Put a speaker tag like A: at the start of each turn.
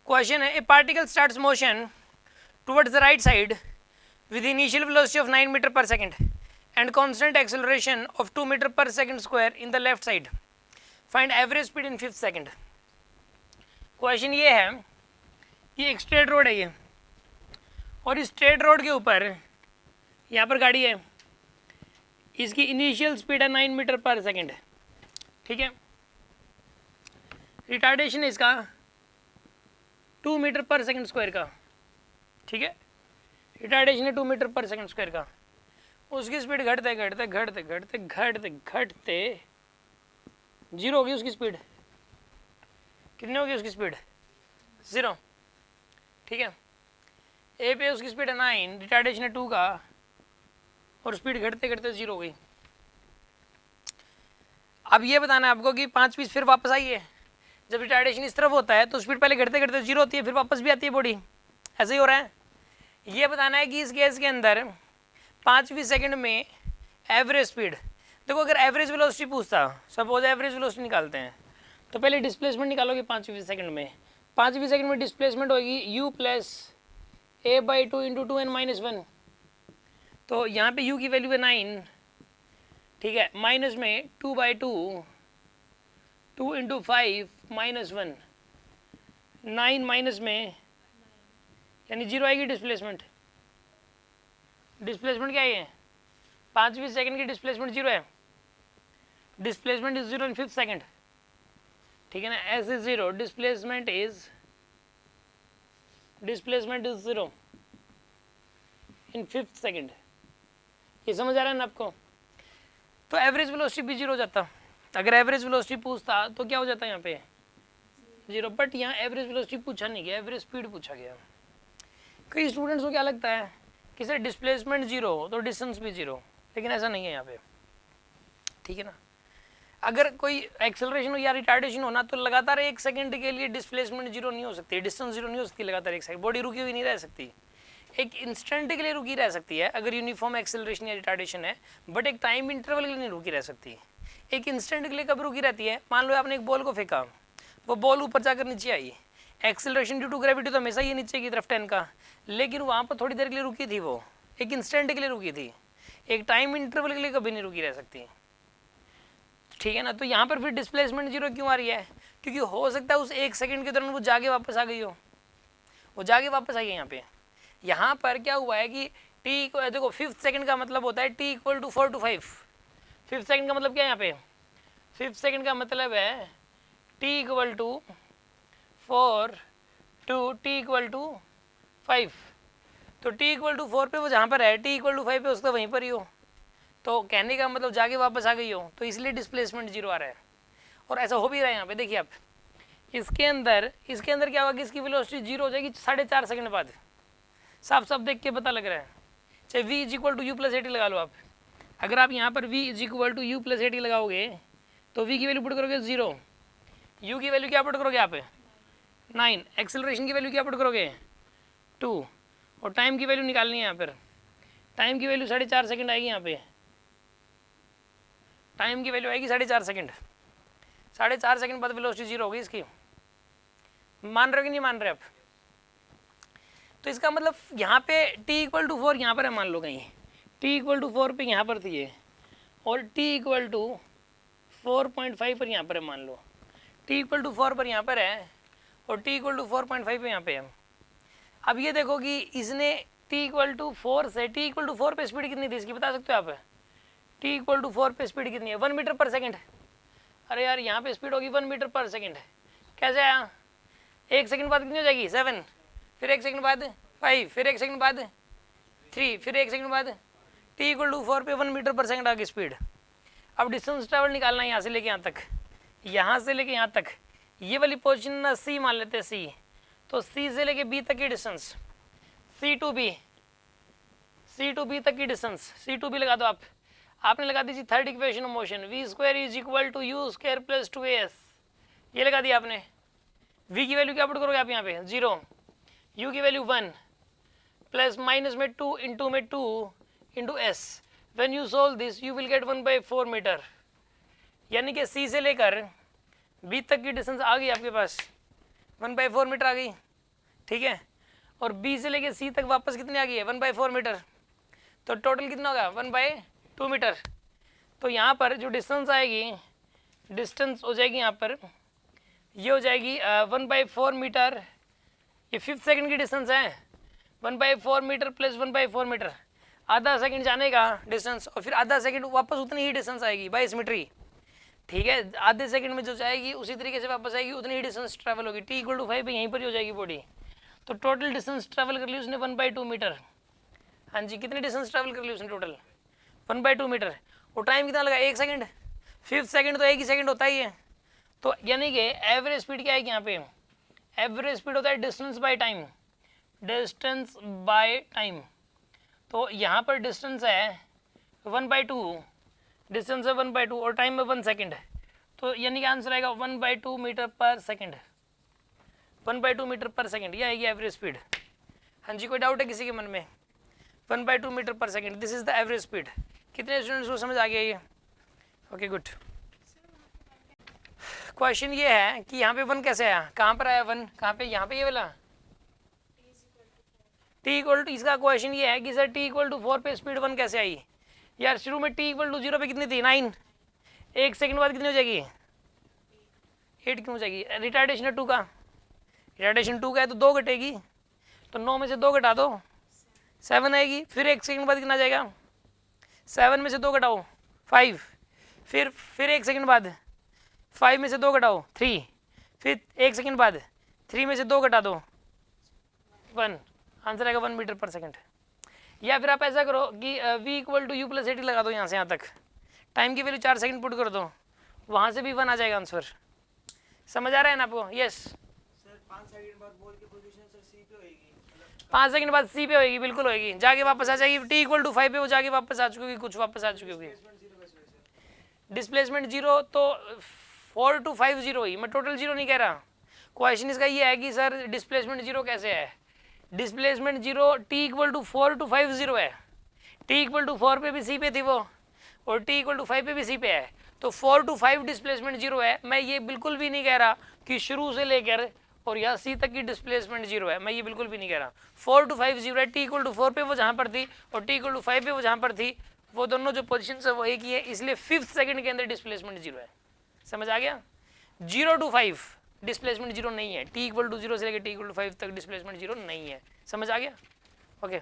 A: Question है, ए particle starts motion towards the right side with initial velocity of 9 meter per second and constant acceleration of 2 meter per second square in the left side. Find average speed in 5th second. Question ये है कि एक straight road है ये, और इस straight road के ऊपर यहाँ पर गाड़ी है, इसकी इनिशियल स्पीड है 9 मीटर पर सेकेंड, ठीक है। रिटार्डेशन है इसका 2 मीटर पर सेकेंड स्क्वायर का, ठीक है। रिटार्डेशन है 2 मीटर पर सेकंड स्क्वायर का। उसकी स्पीड घटते घटते घटते घटते घटते घटते जीरो होगी उसकी स्पीड। कितनी होगी उसकी स्पीड? 0, ठीक है। ए पे उसकी स्पीड है 9, रिटार्डेशन है 2 का, और स्पीड घटते घटते 0 हो गई। अब ये बताना है आपको कि 5 पीस फिर वापस आई है। जब रिटार्डेशन इस तरफ होता है तो स्पीड पहले घटते घटते 0 होती है, फिर वापस भी आती है बॉडी, ऐसे ही हो रहा है। ये बताना है कि इस केस के अंदर 5वीं सेकंड में एवरेज स्पीड, देखो अगर एवरेज वेलोसिटी पूछता, सपोज एवरेज वेलोसिटी निकालते हैं, तो पहले डिस्प्लेसमेंट निकालोगे 5वीं सेकंड में। 5वीं सेकंड में डिस्प्लेसमेंट होगी u plus a/2 into 2n-1। तो यहाँ पे u की वैल्यू है 9, ठीक है, माइनस में 2/2 2 इंटू 5-1, 9 माइनस में यानी 0 आएगी डिस्प्लेसमेंट। डिस्प्लेसमेंट क्या है? 5वीं सेकंड की डिस्प्लेसमेंट 0 है। Displacement is 0 in 5th second, ठीक है ना। S is 0, displacement is 0 in 5th second. ये समझ आ रहा है ना आपको? तो एवरेज वेलोसिटी भी 0 हो जाता। अगर एवरेज वेलोसिटी पूछता तो क्या हो जाता है यहाँ पे? 0। बट यहाँ एवरेज वेलोसिटी पूछा नहीं गया, एवरेज स्पीड पूछा गया। कई स्टूडेंट्स को क्या लगता है कि सर डिस्प्लेसमेंट 0 हो तो डिस्टेंस भी 0, लेकिन ऐसा नहीं है यहाँ पे, ठीक है ना। अगर कोई एक्सेलरेशन हो या रिटार्डेशन हो ना, तो लगातार 1 सेकंड के लिए डिस्प्लेसमेंट 0 नहीं हो सकती, डिस्टेंस 0 नहीं हो सकती लगातार 1 सेकंड। बॉडी रुकी हुई नहीं रह सकती, एक इंस्टेंट के लिए रुकी रह सकती है अगर यूनिफॉर्म एक्सेलरेशन या रिटार्डेशन है, बट एक टाइम इंटरवल के लिए नहीं रुकी रह सकती। एक इंस्टेंट के लिए कब रुकी रहती है? मान लो आपने एक बॉल को फेंका, वो बॉल ऊपर जाकर नीचे आई, एक्सेलरेशन ड्यू टू ग्रेविटी तो हमेशा ये नीचे की तरफ 10 का, लेकिन वहाँ पर थोड़ी देर के लिए रुकी थी, वो एक इंस्टेंट के लिए रुकी थी, एक टाइम इंटरवल के लिए कभी नहीं रुकी रह सकती, ठीक है ना। तो यहाँ पर फिर डिस्प्लेसमेंट 0 क्यों आ रही है? क्योंकि हो सकता है उस 1 सेकंड के दौरान वो जाके वापस आ गई हो, वो जाके वापस आई है यहाँ पे। यहाँ पर क्या हुआ है कि टी को देखो 5th सेकंड का मतलब होता है t = 4 to 5। 5th सेकंड का मतलब क्या है यहाँ पे? 5th सेकंड का मतलब है t = 4 to t = 5। तो t = 4 पे वो जहाँ पर है, t = 5 पे उसका वहीं पर ही हो, तो कहने का मतलब जाके वापस आ गई हो, तो इसलिए डिस्प्लेसमेंट 0 आ रहा है। और ऐसा हो भी रहा है यहाँ पे। देखिए आप इसके अंदर क्या होगा कि इसकी वेलोसिटी 0 हो जाएगी 4.5 सेकंड बाद। साफ साफ देख के पता लग रहा है। चाहे v = u + 80 लगा लो आप। अगर आप यहाँ पर v = u + 80 लगाओगे तो v की वैल्यू पुट करोगे 0, u की वैल्यू क्या पुट करोगे आप? 9, एक्सेलरेशन की वैल्यू क्या पुट करोगे? 2, और टाइम की वैल्यू निकालनी है यहाँ पर। टाइम की वैल्यू 4.5 सेकंड आएगी यहाँ पे। टाइम की वैल्यू आएगी 4.5 सेकंड। 4.5 सेकंड बाद वेलोसिटी 0 होगी इसकी। मान रहे हो कि नहीं मान रहे आप? तो इसका मतलब यहाँ पे t = 4 यहाँ पर है, मान लो कहीं t = 4 पे यहाँ पर थी ये, और t = 4.5 पर यहाँ पर है, मान लो t = 4 पर यहाँ पर है और t = 4.5 पे यहाँ पे है। अब ये देखो कि इसने t = 4 से t = 4 पे स्पीड कितनी थी इसकी, बता सकते हो आप? t = 4 पे स्पीड कितनी है? 1 मीटर पर सेकंड। अरे यार यहाँ पे स्पीड होगी 1 मीटर पर सेकंड। कैसे आया? 1 सेकंड बाद कितनी हो जाएगी? 7, फिर 1 सेकंड बाद 5, फिर 1 सेकंड बाद 3, फिर 1 सेकंड बाद t = 4 पे 1 मीटर पर सेकंड आ गई स्पीड। अब डिस्टेंस ट्रैवल निकालना है यहाँ से लेके यहाँ तक, यहाँ से लेके यहाँ तक। ये वाली पोजीशन ना c मान लेते हैं, c, तो c से लेके b तक की डिस्टेंस, c to b तक की डिस्टेंस, c to b लगा दो आप। आपने लगा दी third equation of motion, v² = u² + 2as, ये लगा दिया आपने। v की वैल्यू क्या पुट करोगे आप यहाँ पे? 0, u की वैल्यू 1, प्लस माइनस में 2 इंटू में 2 into s। When you solve this you will get 1/4 metre, यानी कि c से लेकर b तक की डिस्टेंस आ गई आपके पास, 1/4 मीटर आ गई। ठीक है, और बी से लेके सी तक वापस कितनी आ गई है 1/4 मीटर, तो टोटल कितना होगा 1/2 मीटर। तो यहाँ पर जो डिस्टेंस आएगी, डिस्टेंस हो जाएगी यहाँ पर, ये हो जाएगी 1/4 मीटर, ये 5 सेकंड की डिस्टेंस है, 1/4 मीटर प्लस 1/4 मीटर, आधा सेकंड जाने का डिस्टेंस और फिर आधा सेकंड वापस उतनी ही डिस्टेंस आएगी 22 मीटर ही, ठीक है। आधे सेकंड में जो जाएगी उसी तरीके से वापस आएगी, उतनी ही डिस्टेंस ट्रैवल होगी। t = 5 पे यहीं पर ही हो जाएगी बॉडी। तो टोटल डिस्टेंस ट्रैवल कर ली उसने 1/2 मीटर। हाँ जी, कितनी डिस्टेंस ट्रैवल कर ली उसने टोटल 1/2 मीटर। और टाइम कितना लगा 1 सेकंड, 5 सेकंड तो 1 ही सेकंड होता ही है। तो यानी कि एवरेज स्पीड क्या है यहाँ पे, एवरेज स्पीड होता है distance by time, distance by time. तो यहाँ पर डिस्टेंस है 1/2, डिस्टेंस है 1/2 और टाइम है 1 सेकंड, तो यानी कि आंसर आएगा 1/2 मीटर पर सेकंड, 1/2 मीटर पर सेकंड, ये आएगी एवरेज स्पीड। हाँ जी, कोई डाउट है किसी के मन में? 1/2 मीटर पर second, this is the average speed. कितने स्टूडेंट्स को समझ आ गया ये? Okay good. क्वेश्चन ये है कि यहाँ पे 1 कैसे आया, कहाँ पर आया 1, कहाँ पे, यहाँ पे ये वाला t = इसका क्वेश्चन ये है कि सर t = 4 पे स्पीड 1 कैसे आई। यार शुरू में t = 0 पे कितनी थी 9, 1 सेकंड बाद कितनी हो जाएगी 8 क्यों हो जाएगी, रिटार्डेशन है 2 का, रिटार्डेशन 2 का है तो 2 घटेगी, तो 9 में से 2 घटा दो 7 आएगी, फिर 1 सेकंड बाद कितना जाएगा 7 में से 2 घटाओ 5, फिर 1 सेकंड बाद 5 में से 2 घटाओ 3, फिर 1 सेकंड बाद 3 में से 2 घटा दो 1, आंसर आएगा 1 मीटर पर सेकंड। या फिर आप ऐसा करो कि v = u + 80 लगा दो, यहाँ से यहाँ तक टाइम की वैल्यू 4 सेकंड पुट कर दो, वहाँ से भी 1 आ जाएगा आंसर। समझ आ रहा है ना आपको? यस
B: सर 5 सेकंड बाद बॉल की पोजीशन सर सी पे होएगी,
A: 5 सेकंड बाद सी पे होएगी, बिल्कुल होएगी, जाके वापस आ जाएगी। t = 5 पे वो जाके वापस आ चुकी होगी, कुछ वापस आ चुकी होगी। डिस्प्लेसमेंट 0 तो 4 to 5 0 ही, मैं टोटल 0 नहीं कह रहा। क्वेश्चन इसका ये है कि सर डिस्प्लेसमेंट 0 कैसे है। डिस्प्लेसमेंट 0 t = 4 to 5 0 है, t = 4 पे भी सी पे थी वो, और t = 5 पे भी सी पे है, तो 4 to 5 डिस्प्लेसमेंट 0 है। मैं ये बिल्कुल भी नहीं कह रहा कि शुरू से लेकर और यहाँ सी तक की डिस्प्लेसमेंट 0 है, मैं ये बिल्कुल भी नहीं कह रहा। 4 to 5 0 है, t = 4 पे वो जहाँ पर थी और t = 5 पे वो जहाँ पर थी, वो दोनों जो पोजीशन है वो एक ही है, इसलिए 5th सेकंड के अंदर डिस्प्लेसमेंट 0 है। समझ आ गया? 0 to 5 डिस्प्लेसमेंट 0 नहीं है, t = 0 से लेकर t = 5 तक डिस्प्लेसमेंट 0 नहीं है। समझ आ गया? ओके